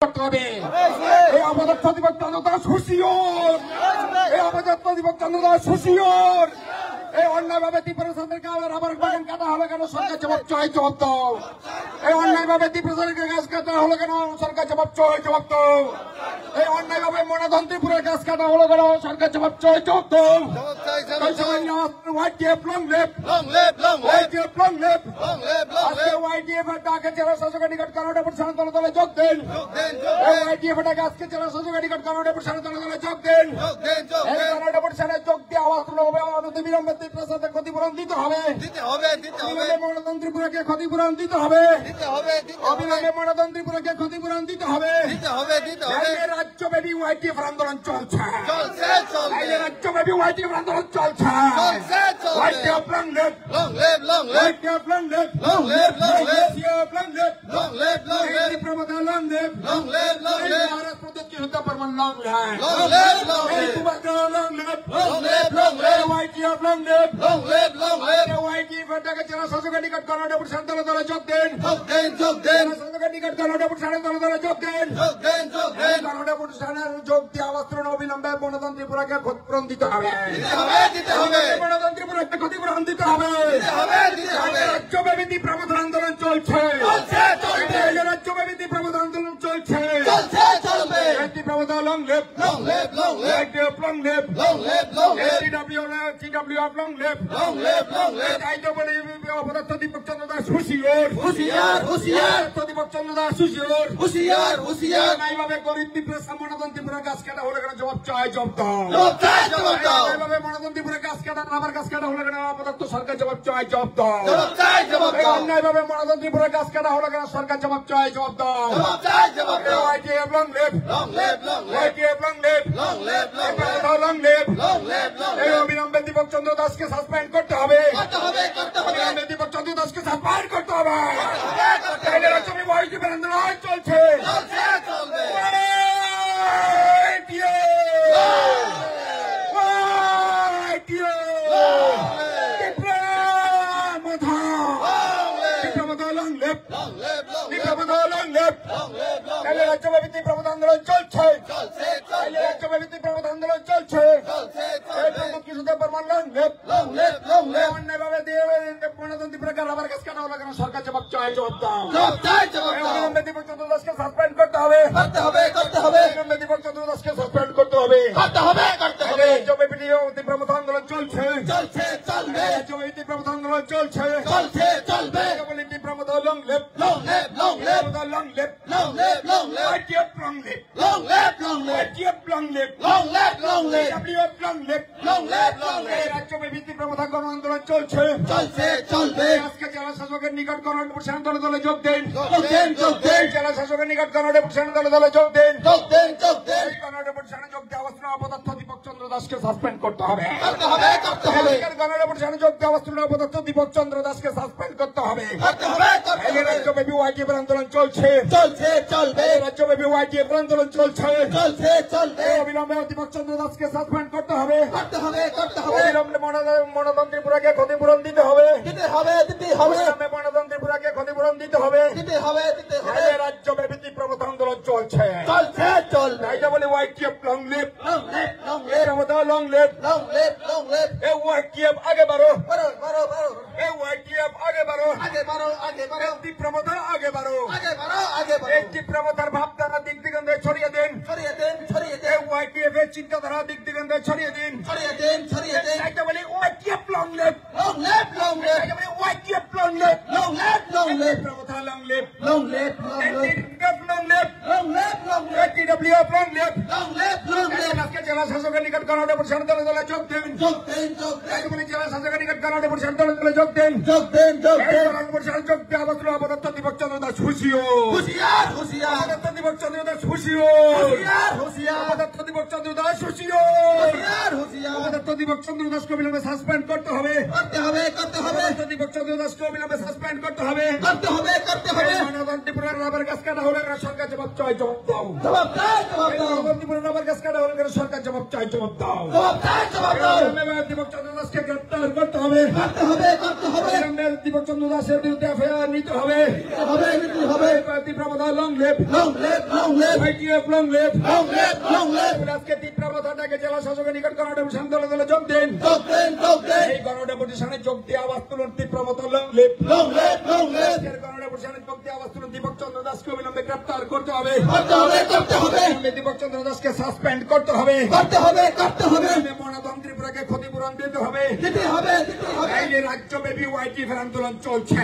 করতে হবে। এই আমাদের প্রতিপক্ষ চন্দ্র দাস হুঁশিয়ার, এই আমাদের প্রতিপক্ষ চন্দ্র দাস হুঁশিয়ার। এই অন্যায়ভাবে তীব্রসাদেরকে রাবার বাগান কাটা হলো কেন? সরকার জবাব চাই, জবাব দাও। এই অন্যায়ভাবে তীব্রসাদেরকে গাছ কাটা হলো কেন? সরকার জবাব চাই, জবাব দাও। এই অন্যায়ভাবে মনাধন্ত্রীপুরের গাছ কাটা হলো কেন? সরকার জবাব চাই, জবাব দাও। YTF long live, long live, long live, YTF long live, long live, long live। YTF ডাকে জেলা শাসকের নিকট কানাডা প্রশাসন দলে যোগ দেন। YTF ডাকে আজকে জেলা শাসকের নিকট কানাডা প্রশাসন দলে যোগ দেন। কানাডা প্রশাসনে যোগ দিয়ে আওয়াজ তুলে হবে, আমাদের বিলম্বে তীব্রসাদের ক্ষতিপূরণ দিতে হবে, দিতে হবে, দিতে হবে। মনাধন্ত্রীপুরকে ক্ষতিপূরণ দিতে হবে, দিতে হবে, অবিলম্বে মনাধন্ত্রীপুরকে ক্ষতিপূরণ দিতে হবে, দিতে হবে, দিতে হবে। রাজ্যব্যাপী YTF আন্দোলন চলছে, চলছে, চলছে। রাজ্যব্যাপী YTF আন্দোলন চলছে, চলছে, চলছে। YTF long live, long live, long live, YTF long live, long live, long live, YTF long live, long live, long live, তীব্রতা long live, long live, long live। Bharat प्रदेश की हत्या पर long live, long live, long live, তীব্রতা long live, long live, long live, YTF long live, long live, long live। YTF ডাকে জেলা শাসকের নিকট Canada প্রশাসন দলে যোগ দেন, যোগ দেন, যোগ দেন। শাসকের নিকট কানাডা প্রশাসন দলে যোগ দেন, যোগ দেন, যোগ দেন। কানাডা প্রশাসনের যোগ দিয়ে আওয়াজ অবিলম্বে মনাধন্ত্রীপুরকে ক্ষতিপূরণ দিতে হবে, দিতে হবে, দিতে হবে। মনাধন্ত্রীপুরকে ক্ষতিপূরণ দিতে হবে, দিতে হবে, দিতে হবে। রাজ্যব্যাপী তীব্রতা আন্দোলন চলছে, চলছে, চলছে। রাজ্যব্যাপী তীব্রতা আন্দোলন চলছে, চলছে, চলবে। তীব্রতা long live, long live, long live, YTF long live, long live, long live, TWF long live, long live, long live। অপদার্থ দীপক চন্দ্র দাস হুঁশিয়ার, হুঁশিয়ার, হুঁশিয়ার। দীপক চন্দ্র দাস হুঁশিয়ার, হুঁশিয়ার, হুঁশিয়ার। এইভাবে গরিব তীব্রতা মনাধন্ত্রীপুরের গাছ কাটা হলে কেন? জবাব চাই, জবাব দাও, জবাব চাই, জবাব দাও। এইভাবে মনাধন্ত্রীপুরের গাছ কাটা রাবার গাছ কাটা হলে কেন? অপদার্থ সরকার জবাব চাই, জবাব দাও, জবাব চাই, জবাব দাও। অন্যায়ভাবে মনাধন্ত্রীপুরের গাছ কাটা হলে কেন? সরকার জবাব চাই, জবাব দাও, জবাব চাই, জবাব দাও। YTF long live, long live, long live, YTF long live, long live, long live, long live, long live, long live। এই অবিলম্বে দীপক চন্দ্র দাসকে সাসপেন্ড করতে হবে, করতে হবে, করতে হবে। দীপক চন্দ্র দাসকে সাসপেন্ড করতে হবে, করতে হবে। রাজ্যব্যাপী YTF আন্দোলন চলছে, চলছে, চলবে। রাজ্যব্যাপী তীব্রতা আন্দোলন চলছে, চলছে, চলছে। রাজ্যব্যাপী তীব্রতা আন্দোলন চলছে, চলছে, চলছে। কৃষকদের পরমান long live, long live, long live। অন্যায়ভাবে দিয়ে মনাধন্ত্রীপুরকে রাবার গাছ কাটা হলো কেন? সরকার জবাব চাই, জবাব দাও, জবাব চাই, জবাব দাও। অবিলম্বে দীপক চন্দ্র দাসকে সাসপেন্ড করতে হবে, করতে হবে, করতে হবে। অবিলম্বে দীপক চন্দ্র দাসকে সাসপেন্ড করতে হবে, করতে হবে, করতে হবে। রাজ্যব্যাপী তীব্রতা আন্দোলন চলছে, চলছে, চলবে। রাজ্যব্যাপী তীব্রতা আন্দোলন চলছে, চলছে, চলবে। তীব্রতা long live, long live, long live, long live, long live, long live, YTF long live, long live, long live, YTF long live, long live, long live, TWF long live, long live, long live। রাজ্যব্যাপী তীব্রতা গণ আন্দোলন চলছে, চলছে, চলবে। আজকে জেলা শাসকের নিকট কানাডা প্রশাসন দলে যোগ দেন, যোগ দেন, যোগ দেন। জেলা শাসকের নিকট কানাডা প্রশাসন দলে যোগ দেন, যোগ দেন, যোগ দেন। কানাডা প্রশাসনে যোগ দিয়ে অবস্থান অপদার্থ দীপক চন্দ্র দাসকে সাসপেন্ড করতে হবে, করতে হবে, করতে হবে। কানাডা প্রশাসনে যোগ দিয়ে অবস্থান অপদার্থ দীপক চন্দ্র দাসকে সাসপেন্ড করতে হবে, করতে হবে, করতে হবে। রাজ্যব্যাপী YTF আন্দোলন চলছে, চলছে, চলবে। রাজ্যব্যাপী YTF আন্দোলন চলছে, চলছে, চলবে। অবিলম্বে দীপক চন্দ্র দাসকে সাসপেন্ড করতে হবে, করতে হবে, করতে হবে। অবিলম্বে মনাধন্ত্রীপুরকে ক্ষতিপূরণ দিতে হবে, দিতে হবে, দিতে হবে। অবিলম্বে মনাধন্ত্রীপুরকে ক্ষতিপূরণ দিতে হবে, দিতে হবে, দিতে হবে। রাজ্যব্যাপী তীব্রতা আন্দোলন চলছে, চলছে, চলবে। এটা বলে YTF long live, long live, long live, long live, long live, long live। এই YTF আগে বাড়ো, বাড়ো, বাড়ো, বাড়ো। এই YTF আগে বাড়ো, আগে বাড়ো, আগে বাড়ো। তীব্রতা আগে বাড়ো, আগে বাড়ো, আগে বাড়ো। এই তীব্রতার ভাবধারা দিক দিগন্ধে ছড়িয়ে দিন, ছড়িয়ে দিন, ছড়িয়ে দিন। YTF এর চিন্তাধারা দিক দিগন্ধে ছড়িয়ে দিন, ছড়িয়ে দিন, ছড়িয়ে দিন। এটা বলে YTF long live, long live, long live। এটা বলে YTF long live, long live, long live। তীব্রতা long live, long live, long live, long live, long live, long live। TWF long live, long live, long live। আজকে জেলা শাসকের নিকট Canada প্রশাসন দলে যোগ দেন, যোগ দেন, যোগ দেন। এটা বলে জেলা শাসকের নিকট কানাডা প্রশাসন দলে যোগ দেন, যোগ দেন, যোগ দেন। কানাডা প্রশাসন যোগ দিয়ে অবস্থান অপদার্থ দীপক চন্দ্র দাস হুঁশিয়ার, হুঁশিয়ার, হুঁশিয়ার। অপদার্থ দীপক চন্দ্র দাস হুঁশিয়ার, হুঁশিয়ার, হুঁশিয়ার। অপদার্থ দীপক চন্দ্র দাস হুঁশিয়ার। হুঁশিয়ার। অপদস্থ দীপক চন্দ্র দাসকে অবিলম্বে সাসপেন্ড করতে হবে। করতে হবে। অপদস্থ দীপক চন্দ্র দাসকে অবিলম্বে সাসপেন্ড করতে হবে। করতে হবে। ত্রিপুরার রাবার গাছ কাটা হলে সরকার জবাব চাই, জবাব দাও। জবাব দাও। ত্রিপুরার রাবার গাছ কাটা হলে সরকার জবাব চাই, জবাব দাও। জবাব দাও। দীপক চন্দ্র দাসকে গ্রেপ্তার করতে হবে। দীপক চন্দ্র দাসের বিরুদ্ধে এফআইআর নিতে হবে। তীব্রবাধা long left, ITF long left. আজকে তীব্রবাধাটাকে জেলা শাসকের নিকট গণডেপুটেশন দলে দলে যোগ দিন। এই গণডেপুটেশনে যোগ দিয়ে আওয়াজ তুলুন তীব্রবাধা লং লেফট। গণডেপুটেশনে যোগ দিয়ে আওয়াজ তুলুন দীপক চন্দ্র দাসকে অবিলম্বে গ্রেপ্তার করতে হবে। দীপক চন্দ্র দাসকে সাসপেন্ড করতে হবে। মনাতন ত্রিপুরাকে ক্ষতিপূরণ দিতে হবে। এই যে রাজ্যব্যাপী ওয়াইটিএফ আন্দোলন চলছে।